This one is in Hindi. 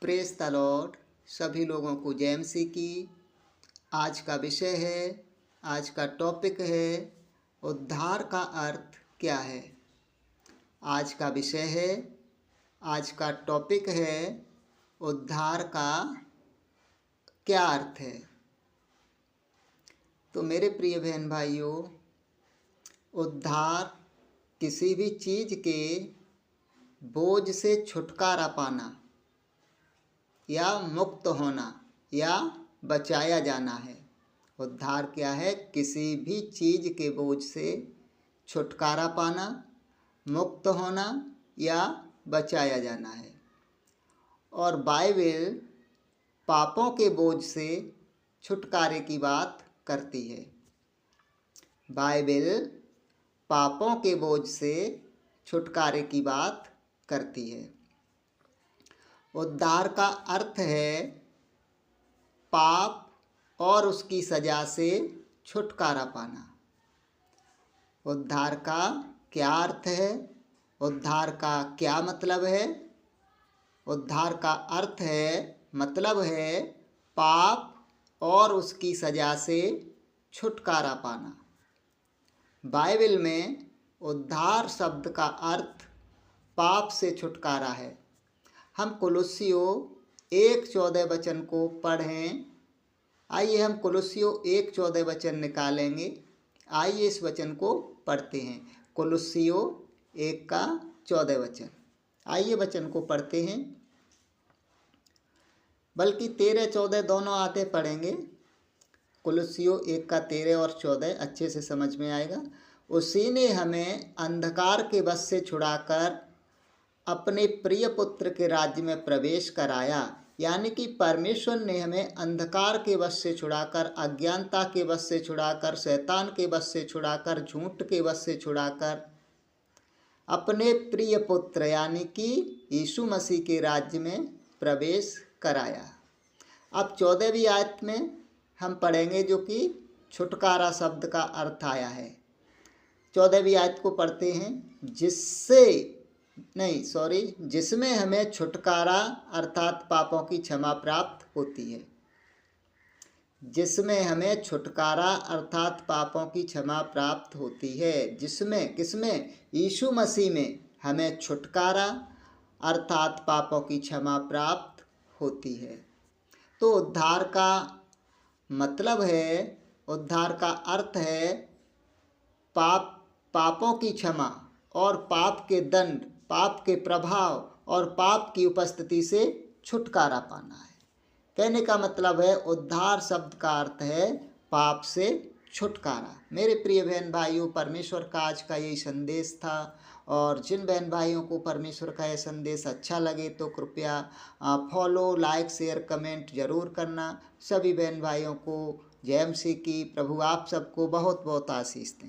Praise the Lord. सभी लोगों को जय मसीह की। आज का विषय है, आज का टॉपिक है उद्धार का अर्थ क्या है। आज का विषय है, आज का टॉपिक है उद्धार का क्या अर्थ है। तो मेरे प्रिय बहन भाइयों, उद्धार किसी भी चीज़ के बोझ से छुटकारा पाना या मुक्त होना या बचाया जाना है। उद्धार क्या है? किसी भी चीज़ के बोझ से छुटकारा पाना, मुक्त होना या बचाया जाना है। और बाइबल पापों के बोझ से छुटकारे की बात करती है। बाइबल पापों के बोझ से छुटकारे की बात करती है। उद्धार का अर्थ है पाप और उसकी सजा से छुटकारा पाना। उद्धार का क्या अर्थ है? उद्धार का क्या मतलब है? उद्धार का अर्थ है, मतलब है पाप और उसकी सजा से छुटकारा पाना। बाइबल में उद्धार शब्द का अर्थ पाप से छुटकारा है। हम कुलुस्सियों 1:14 वचन को पढ़ें। आइए हम कुलुस्सियों 1:14 वचन निकालेंगे। आइए इस वचन को पढ़ते हैं। कुलुस्सियों 1:14 वचन। आइए वचन को पढ़ते हैं, बल्कि 13-14 दोनों आते पढ़ेंगे। कुलुस्सियों 1:13 और 14 अच्छे से समझ में आएगा। उसी ने हमें अंधकार के वश से छुड़ाकर अपने प्रिय पुत्र के राज्य में प्रवेश कराया। यानी कि परमेश्वर ने हमें अंधकार के वश से छुड़ाकर, अज्ञानता के वश से छुड़ाकर, शैतान के वश से छुड़ाकर, झूठ के वश से छुड़ाकर अपने प्रिय पुत्र यानी कि यीशु मसीह के राज्य में प्रवेश कराया। अब 14वीं आयत में हम पढ़ेंगे, जो कि छुटकारा शब्द का अर्थ आया है। 14वीं आयत को पढ़ते हैं। जिसमें हमें छुटकारा अर्थात पापों की क्षमा प्राप्त होती है। जिसमें हमें छुटकारा अर्थात पापों की क्षमा प्राप्त होती है। जिसमें, किसमें? यीशु मसीह में हमें छुटकारा अर्थात पापों की क्षमा प्राप्त होती है। तो उद्धार का मतलब है, उद्धार का अर्थ है पापों की क्षमा और पाप के दंड, पाप के प्रभाव और पाप की उपस्थिति से छुटकारा पाना है। कहने का मतलब है, उद्धार शब्द का अर्थ है पाप से छुटकारा। मेरे प्रिय बहन भाइयों, परमेश्वर का आज का यही संदेश था। और जिन बहन भाइयों को परमेश्वर का यह संदेश अच्छा लगे तो कृपया फॉलो, लाइक, शेयर, कमेंट जरूर करना। सभी बहन भाइयों को जय मसीह की। प्रभु आप सबको बहुत बहुत आशीष दें।